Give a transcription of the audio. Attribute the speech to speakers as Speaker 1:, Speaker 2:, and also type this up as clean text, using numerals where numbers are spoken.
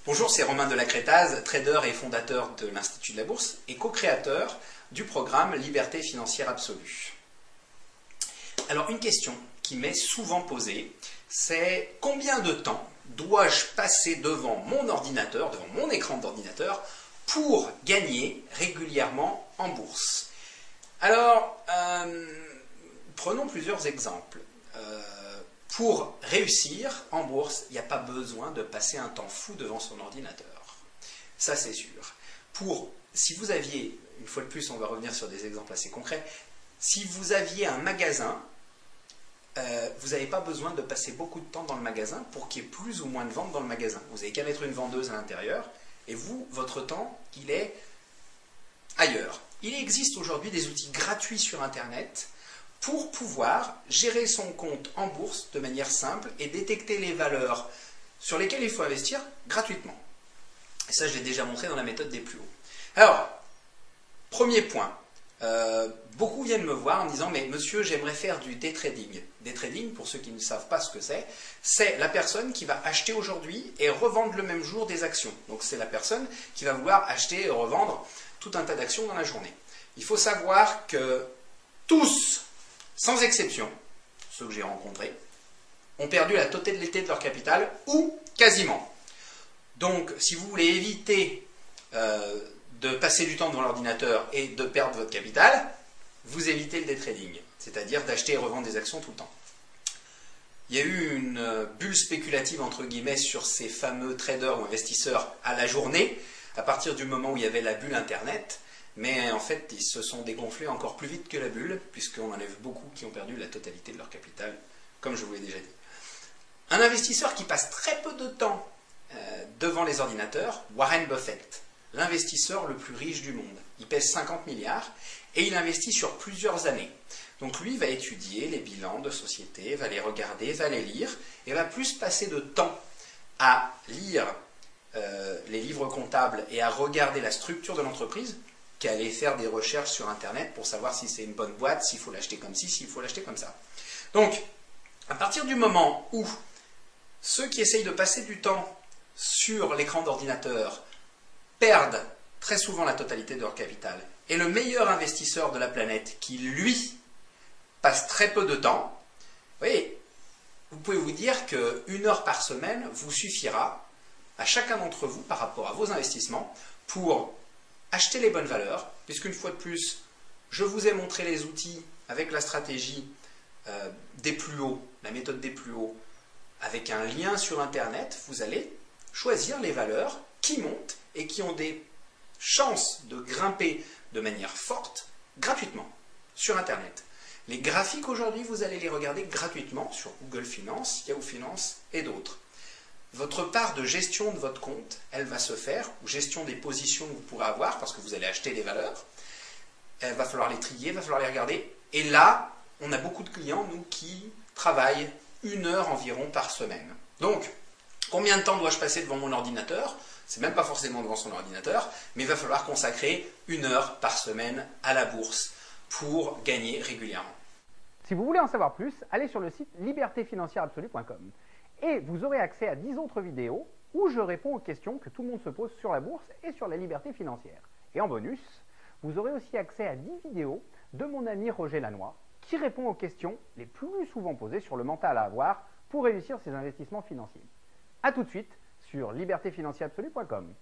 Speaker 1: Bonjour, c'est Romain de la Crétaz, trader et fondateur de l'Institut de la Bourse et co-créateur du programme Liberté financière absolue. Alors une question qui m'est souvent posée, c'est combien de temps dois-je passer devant mon ordinateur, devant mon écran d'ordinateur, pour gagner régulièrement en bourse? Alors, prenons plusieurs exemples. Pour réussir en bourse, il n'y a pas besoin de passer un temps fou devant son ordinateur. Ça, c'est sûr. Si vous aviez, une fois de plus, on va revenir sur des exemples assez concrets, si vous aviez un magasin, vous n'avez pas besoin de passer beaucoup de temps dans le magasin pour qu'il y ait plus ou moins de ventes dans le magasin. Vous n'avez qu'à mettre une vendeuse à l'intérieur, et vous, votre temps, il est ailleurs. Il existe aujourd'hui des outils gratuits sur Internet pour pouvoir gérer son compte en bourse de manière simple et détecter les valeurs sur lesquelles il faut investir gratuitement. Et ça, je l'ai déjà montré dans la méthode des plus hauts. Alors, premier point. Beaucoup viennent me voir en me disant « Mais monsieur, j'aimerais faire du day trading ». Day trading, pour ceux qui ne savent pas ce que c'est la personne qui va acheter aujourd'hui et revendre le même jour des actions. Donc c'est la personne qui va vouloir acheter et revendre tout un tas d'actions dans la journée. Il faut savoir que tous, sans exception, ceux que j'ai rencontrés, ont perdu la totalité de leur capital, ou quasiment. Donc, si vous voulez éviter de passer du temps devant l'ordinateur et de perdre votre capital, vous évitez le day trading, c'est-à-dire d'acheter et revendre des actions tout le temps. Il y a eu une bulle spéculative, entre guillemets, sur ces fameux traders ou investisseurs à la journée, à partir du moment où il y avait la bulle Internet. Mais en fait, ils se sont dégonflés encore plus vite que la bulle, puisqu'on en a vu beaucoup qui ont perdu la totalité de leur capital, comme je vous l'ai déjà dit. Un investisseur qui passe très peu de temps devant les ordinateurs, Warren Buffett, l'investisseur le plus riche du monde. Il pèse 50 milliards et il investit sur plusieurs années. Donc lui va étudier les bilans de société, va les regarder, va les lire, et va plus passer de temps à lire les livres comptables et à regarder la structure de l'entreprise, qu'à aller faire des recherches sur Internet pour savoir si c'est une bonne boîte, s'il faut l'acheter comme ci, s'il faut l'acheter comme ça. Donc, à partir du moment où ceux qui essayent de passer du temps sur l'écran d'ordinateur perdent très souvent la totalité de leur capital, et le meilleur investisseur de la planète, qui lui passe très peu de temps, vous voyez, vous pouvez vous dire qu'une heure par semaine vous suffira à chacun d'entre vous par rapport à vos investissements pour acheter les bonnes valeurs, puisqu'une fois de plus, je vous ai montré les outils avec la stratégie des plus hauts, la méthode des plus hauts, avec un lien sur Internet, vous allez choisir les valeurs qui montent et qui ont des chances de grimper de manière forte, gratuitement, sur Internet. Les graphiques aujourd'hui, vous allez les regarder gratuitement sur Google Finance, Yahoo Finance et d'autres. Votre part de gestion de votre compte, elle va se faire, ou gestion des positions que vous pourrez avoir, parce que vous allez acheter des valeurs. Il va falloir les trier, il va falloir les regarder. Et là, on a beaucoup de clients, nous, qui travaillent 1 heure environ par semaine. Donc, combien de temps dois-je passer devant mon ordinateur? C'est même pas forcément devant son ordinateur, mais il va falloir consacrer 1 heure par semaine à la bourse pour gagner régulièrement.
Speaker 2: Si vous voulez en savoir plus, allez sur le site libertéfinancièreabsolue.com. Et vous aurez accès à 10 autres vidéos où je réponds aux questions que tout le monde se pose sur la bourse et sur la liberté financière. Et en bonus, vous aurez aussi accès à 10 vidéos de mon ami Roger Lannoy qui répond aux questions les plus souvent posées sur le mental à avoir pour réussir ses investissements financiers. A tout de suite sur libertéfinancièreabsolue.com.